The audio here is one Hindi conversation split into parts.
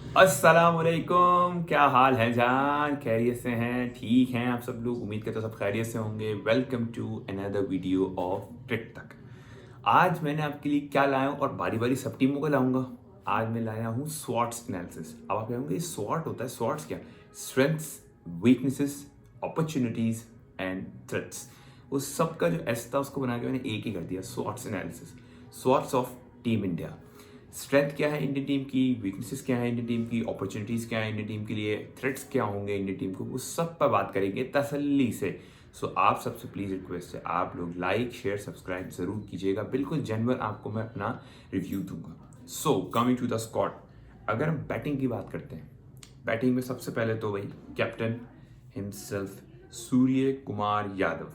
अस्सलामुअलैकुम, क्या हाल है जान? खैरियत से हैं? ठीक हैं आप सब लोग? उम्मीद करते हो सब खैरियत से होंगे। Welcome to another video of trick तक। आज मैंने आपके लिए क्या लाया हूँ और बारी बारी सब टीमों को लाऊंगा। आज मैं लाया हूँ स्वॉट्स एनालिसिस। अब आप कहोगे स्वॉट होता है, स्वॉट्स क्या? Strengths, weaknesses, opportunities and threats. उस सब का जो एस था उसको बना के मैंने एक ही कर दिया, SWOTs analysis. SWOTs of team India. Strength क्या है इंडियन टीम की, वीकनेसेस क्या है इंडियन टीम की, अपॉर्चुनिटीज़ क्या है इंडियन टीम के लिए, थ्रेट्स क्या होंगे इंडियन टीम को, उस सब पर बात करेंगे तसल्ली से। सो आप सबसे प्लीज़ रिक्वेस्ट है, आप लोग लाइक शेयर सब्सक्राइब ज़रूर कीजिएगा। बिल्कुल जनवर आपको मैं अपना रिव्यू दूंगा। So coming to the squad, अगर हम बैटिंग की बात करते हैं, बैटिंग में सबसे पहले तो वही कैप्टन हिमसेल्फ सूर्य कुमार यादव।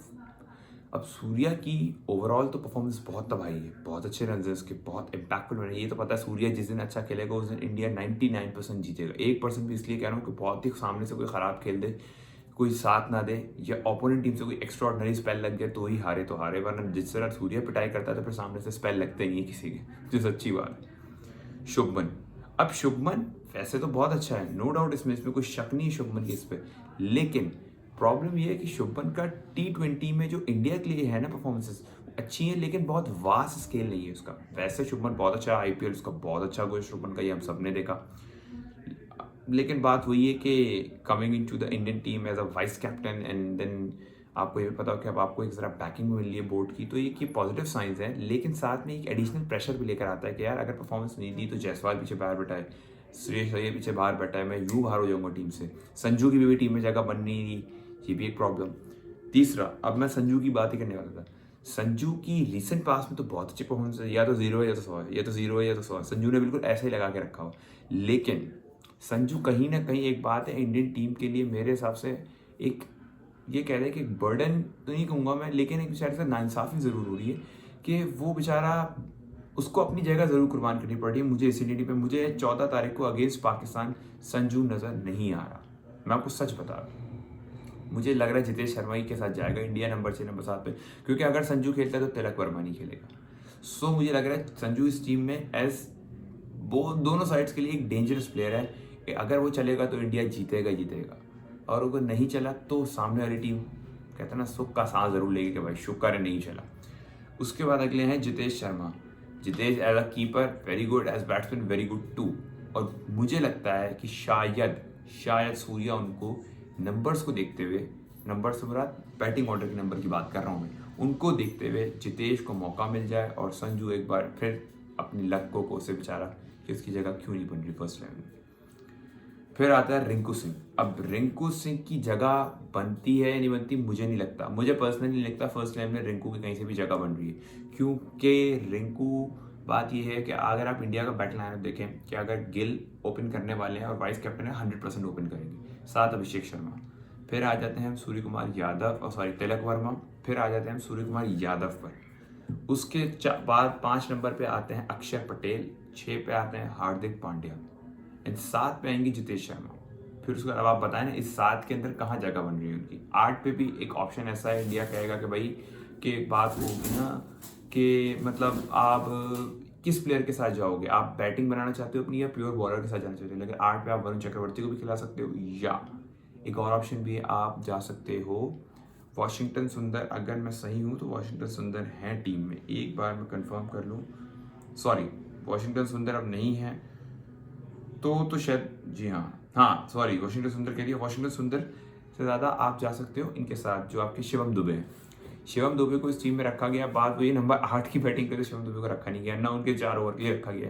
अब सूर्या की ओवरऑल तो परफॉर्मेंस बहुत तबाही है, बहुत अच्छे रन है उसके, बहुत इम्पैक्टफुल रन है। ये तो पता है सूर्या जिस दिन अच्छा खेलेगा उस दिन इंडिया 99% जीतेगा। 1% भी इसलिए कह रहा हूँ कि बहुत ही सामने से कोई ख़राब खेल दे, कोई साथ ना दे, या ओपोनेंट टीम से कोई एक्स्ट्राऑर्डिनरी स्पेल लग गया तो ही हारे तो हारे, वरना जिस तरह सूर्या पिटाई करता है तो फिर सामने से स्पेल लगते नहीं है किसी के, जो सच्ची बात है। शुभमन, अब शुभमन वैसे तो बहुत अच्छा है, नो डाउट, इसमें कोई शक नहीं है शुभमन की इस पर, लेकिन प्रॉब्लम ये है कि शुभमन का T20 में जो इंडिया के लिए है ना परफॉर्मेंसेस अच्छी है, लेकिन बहुत वास्ट स्केल नहीं है उसका। वैसे शुभमन बहुत अच्छा, आईपीएल उसका बहुत अच्छा गोल शुभमन का, ये हम सब ने देखा। लेकिन बात वही है कि coming in to the Indian team as a vice captain and then आपको ये भी पता हो कि अब आपको एक ज़रा बैकिंग मिल रही है बोर्ड की, तो ये पॉजिटिव साइंस है, लेकिन साथ में एक एडिशनल प्रेशर भी लेकर आता है कि यार अगर परफॉर्मेंस नहीं दी तो जायसवाल पीछे बाहर बैठा है, श्रेयस अय्यर पीछे बाहर बैठा है, मैं यूँ बाहर हो जाऊंगा टीम से, संजू की भी टीम में जगह बन नहीं रही, ये भी एक प्रॉब्लम। तीसरा, अब मैं संजू की बात ही करने वाला था। संजू की रिसेंट पास में तो बहुत अच्छी परफॉर्मेंस है, या तो जीरो है या तो 100 है, या तो जीरो है या तो 100 है, संजू ने बिल्कुल ऐसे ही लगा के रखा हो। लेकिन संजू कहीं ना कहीं, एक बात है इंडियन टीम के लिए मेरे हिसाब से एक, ये कह रहे हैं कि बर्डन तो नहीं कहूँगा मैं, लेकिन एक बेचारे से नाइंसाफ़ी ज़रूर हो रही है कि वो बेचारा, उसको अपनी जगह ज़रूर कुर्बान करनी पड़ रही है। मुझे इसी टी पे मुझे 14 तारीख को अगेंस्ट पाकिस्तान संजू नज़र नहीं आ रहा, मैं आपको सच बता रहा हूँ। मुझे लग रहा है जितेश शर्मा ही के साथ जाएगा इंडिया नंबर 6 नंबर 7 पे, क्योंकि अगर संजू खेलता है तो तिलक वर्मा नहीं खेलेगा। सो मुझे लग रहा है संजू इस टीम में एज वो दोनों साइड्स के लिए एक डेंजरस प्लेयर है कि अगर वो चलेगा तो इंडिया जीतेगा जीतेगा, और अगर नहीं चला तो सामने वाली टीम कहते हैं ना सुख का सांस जरूर लेगी कि भाई शुक्र है नहीं चला। उसके बाद अगले हैं Jitesh Sharma. Jitesh as a keeper very good, as batsman very good too, और मुझे लगता है कि शायद शायद सूर्या उनको नंबर्स को देखते हुए, नंबर से बुरा बैटिंग ऑर्डर के नंबर की बात कर रहा हूँ मैं, उनको देखते हुए जितेश को मौका मिल जाए और संजू एक बार फिर अपनी लक को कोसे बेचारा कि उसकी जगह क्यों नहीं बन रही फर्स्ट टाइम में। फिर आता है रिंकू सिंह। अब रिंकू सिंह की जगह बनती है या नहीं बनती मुझे नहीं लगता, मुझे पर्सनली नहीं लगता फर्स्ट टाइम में रिंकू की कहीं से भी जगह बन रही है, क्योंकि रिंकू, बात यह है कि अगर आप इंडिया का बैटिंग लाइनअप देखें कि अगर गिल ओपन करने वाले हैं और वाइस कैप्टन है 100% ओपन करेंगे, साथ अभिषेक शर्मा। फिर आ जाते हैं हम सूर्य कुमार यादव और सॉरी तिलक वर्मा। फिर आ जाते हैं हम सूर्य कुमार यादव पर। उसके बाद 5 नंबर पे आते हैं अक्षर पटेल, 6 पे आते हैं हार्दिक पांड्या, इन 7 पे आएंगे जितेश शर्मा। फिर उसके बाद आप बताएं ना इस 7 के अंदर कहाँ जगह बन रही है उनकी। 8 पे भी एक ऑप्शन ऐसा है, इंडिया कहेगा कि भाई कि एक बात होगी ना कि मतलब आप किस प्लेयर के साथ जाओगे, आप बैटिंग बनाना चाहते हो अपनी या प्योर बॉलर के साथ जाना चाहते हो, लेकिन 8 पे आप वरुण चक्रवर्ती को भी खिला सकते हो, या एक और ऑप्शन भी है आप जा सकते हो वॉशिंगटन सुंदर। अगर मैं सही हूँ तो वॉशिंगटन सुंदर हैं टीम में, एक बार मैं कंफर्म कर लूँ, सॉरी वॉशिंगटन सुंदर अब नहीं है तो शायद, जी हाँ सॉरी वॉशिंगटन सुंदर कह दिया, वॉशिंगटन सुंदर से ज़्यादा आप जा सकते हो इनके साथ जो आपके शिवम दुबे हैं। शिवम दुबे को इस टीम में रखा गया, बात वही नंबर 8 की बैटिंग के लिए शिवम दुबे को रखा नहीं गया, ना उनके 4 ओवर के लिए रखा गया।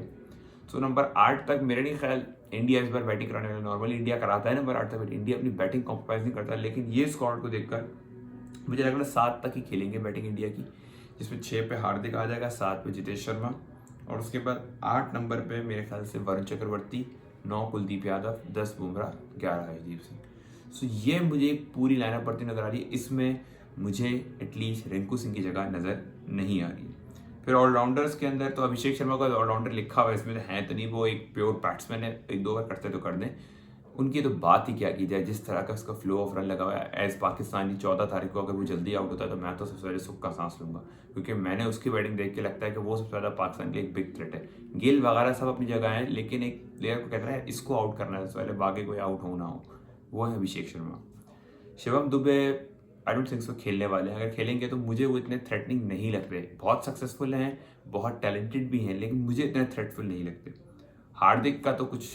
तो नंबर 8 तक मेरे नहीं ख्याल इंडिया इस बार बैटिंग कराने वाला, नॉर्मली इंडिया कराता है नंबर 8 तक, इंडिया अपनी बैटिंग कॉम्प्रोमाइज नहीं करता, लेकिन ये स्क्वाड को देखकर मुझे लग रहा है 7 तक ही खेलेंगे बैटिंग इंडिया की, जिसमें 6 पे हार्दिक आ जाएगा, 7 पे जितेश शर्मा, और उसके बाद 8 नंबर पे मेरे ख्याल से वरुण चक्रवर्ती, 9 कुलदीप यादव, 10 बुमराह, 11 हरदीप सिंह। सो ये मुझे एक पूरी लाइनअप पड़ती नजर आ रही है, इसमें मुझे एटलीस्ट रिंकू सिंह की जगह नज़र नहीं आ रही है। फिर ऑलराउंडर्स के अंदर तो अभिषेक शर्मा का ऑलराउंडर लिखा हुआ है, इसमें तो है तो नहीं, वो एक प्योर बैट्समैन है, 1-2 बार करते तो कर दें, उनकी तो बात ही क्या की जाए, जिस तरह का उसका फ्लो ऑफ रन लगा हुआ है एज पाकिस्तानी 14 तारीख को अगर वो जल्दी आउट होता है तो मैं तो सबसे पहले सुख का सांस लूंगा, क्योंकि मैंने उसकी बैटिंग देख के लगता है कि वो सबसे ज़्यादा पाकिस्तान के लिए एक बिग थ्रेट है। गिल वगैरह सब अपनी जगह है, लेकिन एक प्लेयर को कहता है इसको आउट करना है सबसे पहले, बाकी कोई आउट हो ना हो, वो है Abhishek Sharma. Shivam Dube I don't think so खेलने वाले हैं, अगर खेलेंगे तो मुझे वो इतने थ्रेटनिंग नहीं लग रहे। बहुत सक्सेसफुल हैं, बहुत टैलेंटेड भी हैं, लेकिन मुझे इतने थ्रेटफुल नहीं लगते। हार्दिक का तो कुछ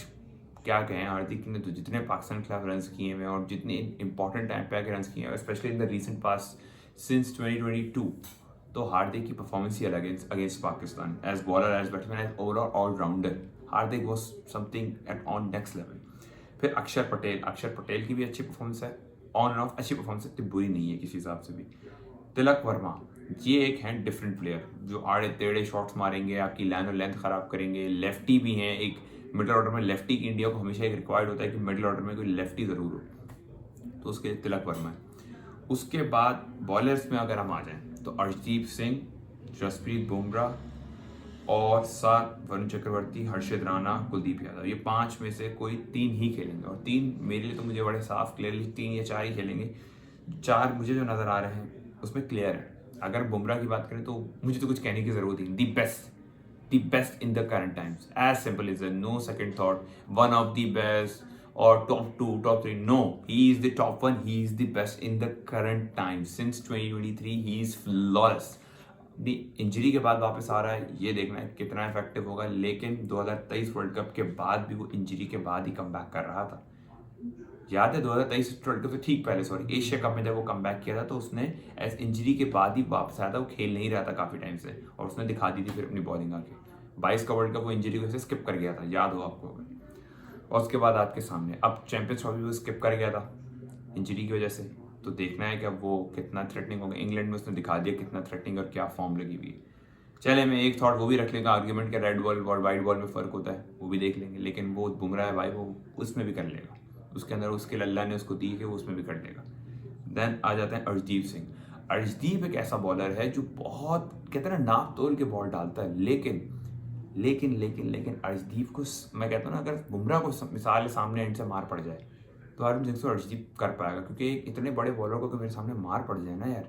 क्या कहें, हार्दिक ने तो जितने पाकिस्तान के खिलाफ रन किए हैं और जितने इंपॉर्टेंट टाइम पे आके रन किए हैं, specially in the recent past since 2022, तो हार्दिक की परफॉर्मेंस ही अलग है against Pakistan as bowler, as batsman, as overall allrounder. Hardik was something at on next level. फिर अक्षर पटेल की भी अच्छी परफॉर्मेंस है, ऑन एंड ऑफ अच्छी परफॉर्मेंस, इतनी बुरी नहीं है किसी हिसाब से भी। तिलक वर्मा, ये एक हैं डिफरेंट प्लेयर जो आड़े टेढ़े शॉट्स मारेंगे, आपकी लाइन और लेंथ खराब करेंगे, लेफ्टी भी हैं। एक मिडिल ऑर्डर में लेफ्टी इंडिया को हमेशा एक रिक्वायर्ड होता है कि मिडिल ऑर्डर में कोई लेफ्टी ज़रूर हो, तो उसके लिए तिलक वर्मा है। उसके बाद बॉलर्स में अगर हम आ जाएं तो अर्शदीप सिंह, जसप्रीत बुमराह और साथ वरुण चक्रवर्ती, हर्षित राणा, कुलदीप यादव, ये 5 में से कोई 3 ही खेलेंगे। और 3 मेरे लिए तो मुझे बड़े साफ क्लियरली 3 या 4 ही खेलेंगे। 4 मुझे जो नज़र आ रहे हैं उसमें क्लियर है। अगर बुमराह की बात करें तो मुझे तो कुछ कहने की ज़रूरत ही नहीं, the best in the current times, as simple is no second thought, one of the best और top 2 top 3, no, he is the top 1, he is the best in the current time since 2023, he is flawless. The injury के बाद वापस आ रहा है, ये देखना है कितना इफेक्टिव होगा, लेकिन 2023 वर्ल्ड कप के बाद भी वो इंजरी के बाद ही कम बैक कर रहा था। याद है 2023 वर्ल्ड कप से ठीक पहले, सॉरी, एशिया कप में जब वो कम बैक किया था तो उसने एज इंजरी के बाद ही वापस आया था, वो खेल नहीं रहा था काफ़ी टाइम से, और उसने दिखा दी थी फिर अपनी बॉलिंग आके। 22 का वर्ल्ड कप वो इंजरी की वजह से स्किप कर गया था, याद हो आपको। और उसके बाद आपके सामने अब चैंपियंस ट्रॉफी वो स्किप कर गया था इंजरी की वजह से, तो देखना है कि अब वो कितना थ्रेटनिंग होगा। इंग्लैंड में उसने दिखा दिया कितना थ्रेटनिंग और क्या फॉर्म लगी हुई है। चले मैं एक थॉट वो भी रख लेगा, आर्ग्यूमेंट के रेड बॉल और वाइट बॉल में फ़र्क होता है, वो भी देख लेंगे, लेकिन वो बुमराह है भाई, वो उसमें भी कर लेगा, उसके अंदर उसके अल्लाह ने उसको दी है, वो उसमें भी कर लेगा। देन आ जाते हैं अर्शदीप सिंह। अर्शदीप एक ऐसा बॉलर है जो बहुत कहते हैं ना नाप तोल के बॉल डालता है, लेकिन अर्शदीप को मैं कहता हूँ ना, अगर बुमराह को मिसाल सामने एंड से मार पड़ जाए तो आई डोंट थिंक सो अर्शदीप कर पाएगा, क्योंकि इतने बड़े बॉलर को अगर मेरे सामने मार पड़ जाए ना यार,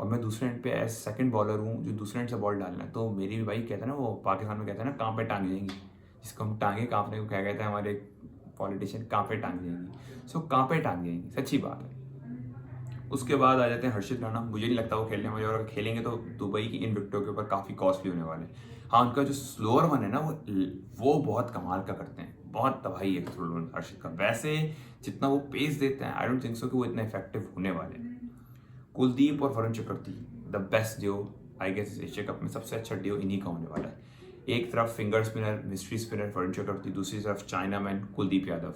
और मैं दूसरे एंड पे एज सेकंड बॉलर हूँ जो दूसरे एंड से बॉल डालना है, तो मेरी भी भाई कहते हैं ना, वो पाकिस्तान में कहते हैं ना, कांपे टांग जाएंगी, जिसको हम टांगे कांपने को क्या कहते हैं हमारे पॉलिटिशियन, कांपे टांग जाएंगी। सो कांपे टांग जाएंगी, सच्ची बात है। उसके बाद आ जाते हैं हर्षित राणा, मुझे नहीं लगता वो खेलने वाले, और अगर खेलेंगे तो दुबई की इन विकेटों के ऊपर काफ़ी कॉस्टली होने वाले। हाँ, उनका जो स्लोअर वन है ना, वो बहुत कमाल का करते हैं, बहुत तबाही है स्लोअर वन हर्षित का। वैसे जितना वो पेस देते हैं आई डोंट थिंक सो कि वो इतना इफेक्टिव होने वाले हैं। कुलदीप और Varun Chakravarthy, the best duo I guess Asia cup में, सबसे अच्छा डियो इन्हीं का होने वाला है। एक तरफ finger spinner, mystery spinner Varun Chakravarthy, दूसरी तरफ चाइना मैन कुलदीप यादव।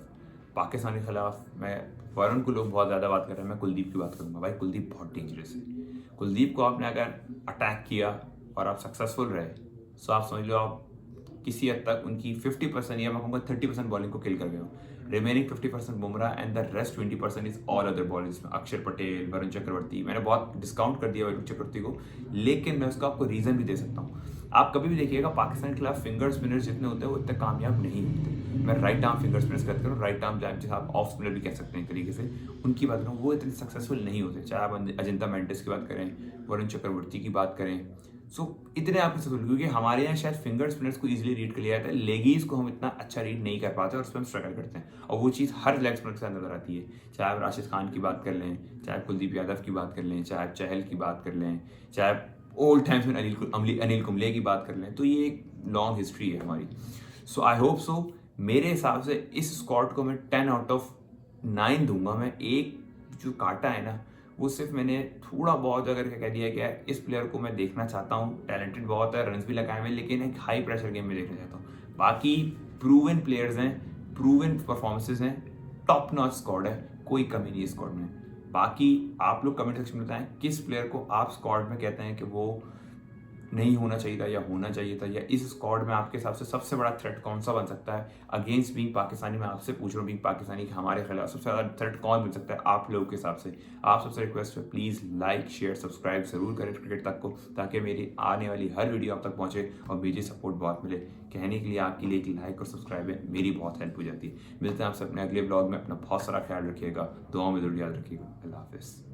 पाकिस्तान के खिलाफ मैं वरुण को लोग बहुत ज़्यादा बात कर रहे हैं, मैं कुलदीप की बात करूंगा। भाई कुलदीप बहुत डेंजरस है। कुलदीप को आपने अगर अटैक किया और आप सक्सेसफुल रहे, तो आप समझ लो आप किसी हद तक उनकी 50% या मैं कहूँगा 30% बॉलिंग को किल कर गए हो। Remaining 50% Bumrah and the rest 20% is all other bowlers में अक्षर पटेल, वरुण चक्रवर्ती। मैंने बहुत डिस्काउंट कर दिया वरुण चक्रवर्ती को, लेकिन मैं उसका आपको रीज़न भी दे सकता हूँ। आप कभी भी देखिएगा पाकिस्तान के खिलाफ फिंगर स्पिनर्स जितने होते हैं वो इतने कामयाब नहीं होते। मैं राइट आर्म फिंगर स्पिनर्स बात करूँ, राइट आर्म जैसे आप ऑफ स्पिनर भी कह सकते हैं एक तरीके से, उनकी बात करूँ, वो इतने सक्सेसफुल नहीं होते। चाहे आप अजिंता मेंडिस की बात करें, वरुण चक्रवर्ती की बात करें, सो इतने आपको सक्सेसफुल, क्योंकि हमारे यहाँ शायद फिंगर स्पिनर्स को इजीली रीड कर लिया जाता है, लेगीज को हम इतना अच्छा रीड नहीं कर पाते और उस पर हम स्ट्रगल करते हैं, और वो चीज़ हर लेग स्पिनर के साथ नजर आती है। चाहे आप राशिद खान की बात कर लें, चाहे कुलदीप यादव की बात कर लें, चाहे आप चहल की बात कर लें, चाहे ओल्ड टाइम्स में अनिल कुंबले की बात कर लें, तो ये एक लॉन्ग हिस्ट्री है हमारी। सो आई होप सो, मेरे हिसाब से इस स्क्वाड को मैं 10 आउट ऑफ 9 दूंगा। मैं एक जो काटा है ना, वो सिर्फ मैंने थोड़ा बहुत अगर कह दिया गया है, इस प्लेयर को मैं देखना चाहता हूँ, टैलेंटेड बहुत है, रन्स भी लगाए हुए, लेकिन एक हाई प्रेशर गेम में देखना चाहता हूँ। बाकी प्रूवन प्लेयर्स हैं, प्रूवन परफॉर्मेंसेज हैं, टॉप नॉच स्क्वाड है, कोई कमी नहीं है स्क्वाड में। बाकी आप लोग कमेंट सेक्शन में बताएं किस प्लेयर को आप स्क्वाड में कहते हैं कि वो नहीं होना चाहिए था या होना चाहिए था, या इस स्क्वाड में आपके हिसाब से सबसे बड़ा थ्रेट कौन सा बन सकता है अगेंस्ट बीइंग पाकिस्तानी? मैं आपसे पूछ रहा हूँ, बीइंग पाकिस्तानी कि हमारे खिलाफ सबसे ज़्यादा थ्रेट कौन बन सकता है आप लोगों के हिसाब से? आप सबसे रिक्वेस्ट है, प्लीज़ लाइक शेयर सब्सक्राइब ज़रूर करें क्रिकेट तक को, ताकि मेरी आने वाली हर वीडियो आप तक पहुँचे और मुझे सपोर्ट बहुत मिले। कहने के लिए आपके लिए एक लाइक और सब्सक्राइब है, मेरी बहुत हेल्प हो जाती है। मिलते हैं आपसे अपने अगले ब्लॉग में। अपना बहुत सारा ख्याल रखिएगा, दुआओं में जरूर याद रखिएगा। अल्लाह हाफिज़।